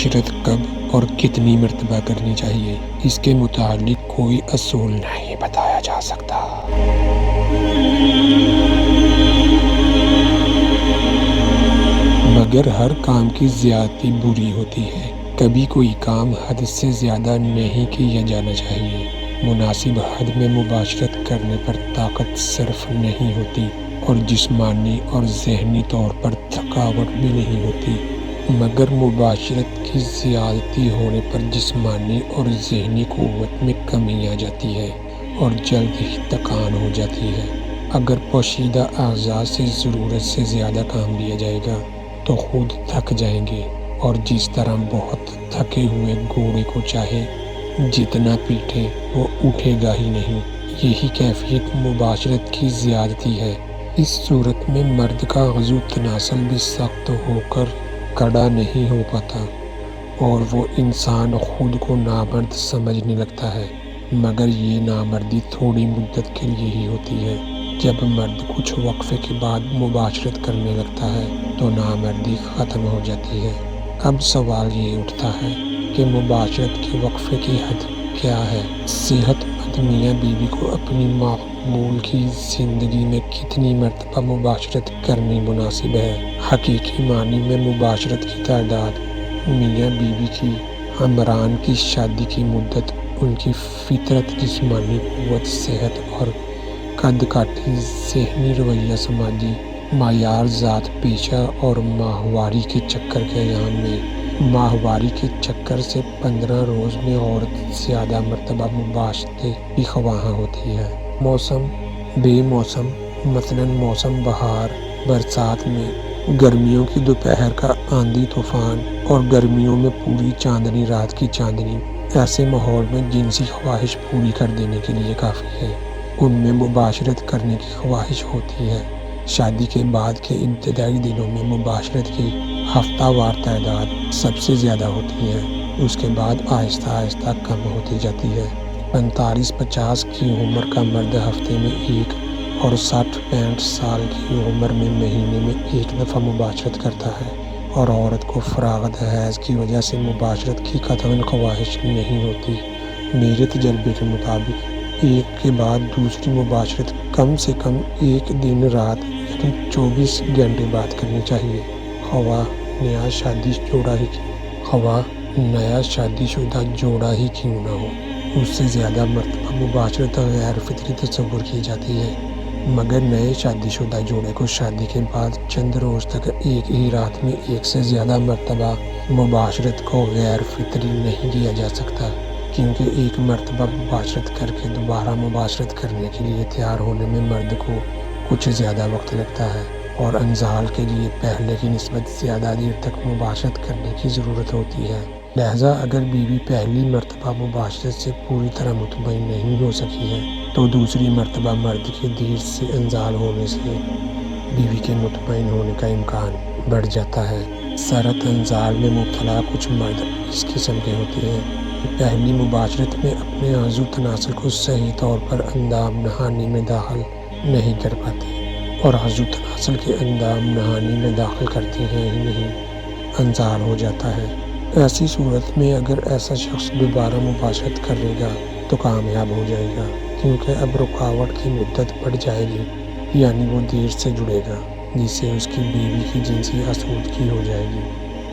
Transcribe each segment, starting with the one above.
मुबाशरत कब और कितनी मरतबा करनी चाहिए, इसके मुतालिक कोई असूल नहीं बताया जा सकता। मगर हर काम की ज़्यादती बुरी होती है। कभी कोई काम हद से ज़्यादा नहीं किया जाना चाहिए। मुनासिब हद में मुबाशरत करने पर ताकत सिर्फ नहीं होती और जिस्मानी और ज़हनी तौर पर थकावट भी नहीं होती, मगर मुबाशरत की ज़्यादती होने पर जिस्मानी और ज़हनी क़ुव्वत में कमी आ जाती है और जल्द ही थकान हो जाती है। अगर पोशीदा अज़ा से ज़रूरत से ज़्यादा काम लिया जाएगा तो खुद थक जाएंगे और जिस तरह बहुत थके हुए घोड़े को चाहे जितना पीटे वो उठेगा ही नहीं। यही कैफियत मुबाशरत की ज़्यादती है। इस सूरत में मर्द का अज़ू तनासल भी सख्त होकर कड़ा नहीं हो पाता और वो इंसान खुद को नामर्द समझने लगता है, मगर ये नामर्दी थोड़ी मुद्दत के लिए ही होती है। जब मर्द कुछ वक्फे के बाद मुबाशरत करने लगता है तो नामर्दी ख़त्म हो जाती है। अब सवाल ये उठता है कि मुबाशरत के वक्फे की हद क्या है। सेहतमंद मियाँ बीवी को अपनी मकबूल की ज़िंदगी में कितनी मरतबा मुबाशरत करनी मुनासिब है। हकीकी मानी में मुबाशरत की तादाद मियाँ बीवी की हमरान की शादी की मुद्दत, उनकी फितरत, जिस्मानी क़ुव्वत, सेहत और कद काठी, ज़हनी रवैया, समाजी मायार, ज़ात पेशा और माहवारी के चक्कर के अयाम में माहवारी के चक्कर से 15 रोज़ में औरत ज़्यादा मरतबा मुबाशरत की ख्वाह होती है। मौसम बेमौसम, मसलन मौसम बहार बरसात में गर्मियों की दोपहर का आंधी तूफ़ान और गर्मियों में पूरी चांदनी, रात की चांदनी, ऐसे माहौल में जिनसी ख्वाहिश पूरी कर देने के लिए काफ़ी है। उनमें मुबाशरत करने की ख्वाहिश होती है। शादी के बाद के इब्तदाई दिनों में मुबाशरत की हफ्तावार तादाद सबसे ज़्यादा होती है, उसके बाद आहिस्ता आहिस्ता कम होती जाती है। 45-50 की उम्र का मर्द हफ्ते में एक और 60-65 साल की उम्र में महीने में एक दफ़ा मुबाशरत करता है और औरत को फ़राग़त हैज़ की वजह से मुबाशरत की कतई ख्वाहिश नहीं होती। मेरे तजर्बे के मुताबिक एक के बाद दूसरी मुबाशरत कम से कम एक दिन रात यानी 24 घंटे बाद करनी चाहिए। ख़वाह नया शादीशुदा जोड़ा ही क्यों ना हो, उससे ज़्यादा मरतबा मुबाशरत गैर फितरी तस्वुर की जाती है, मगर नए शादीशुदा जोड़े को शादी के बाद चंद रोज़ तक एक ही रात में एक से ज़्यादा मरतबा मुबाशरत को गैर फितरी नहीं किया जा सकता, क्योंकि एक मरतबा मुबाशरत करके दोबारा मुबाशरत करने के लिए तैयार होने में मर्द को कुछ ज़्यादा वक्त लगता है और अंजाल के लिए पहले की निस्बत ज़्यादा देर तक मुबाशरत करने की ज़रूरत होती है। लिहाजा अगर बीवी पहली मरतबा मुबाशरत से पूरी तरह मुतमईन नहीं हो सकी है तो दूसरी मरतबा मर्द के देर से अंजाल होने से बीवी के मुतमईन होने का इम्कान बढ़ जाता है। सरत अंजाल में मुब्तला कुछ मर्द इस किस्म के होते हैं। पहली मुबाशरत में अपने आज़ू तनासल को सही तौर पर अंदाम नहानी में दाखिल नहीं कर पाते और आज़ू तनासल के अंदाम नहानी में दाखिल करते हैं ही नहीं, अंजार हो जाता है। ऐसी सूरत में अगर ऐसा शख्स दोबारा मुबाशरत करेगा तो कामयाब हो जाएगा, क्योंकि अब रुकावट की मुद्दत बढ़ जाएगी, यानी वो देर से जुड़ेगा, जिससे उसकी बीवी की जिनसी आसूदगी हो जाएगी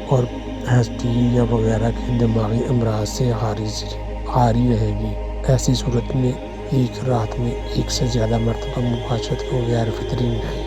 और हस्ती या वगैरह के दिमागी अमराज से हारी रहेगी। ऐसी सूरत में एक रात में एक से ज़्यादा मरतबा मुबाशरत को गैर फितरी नहीं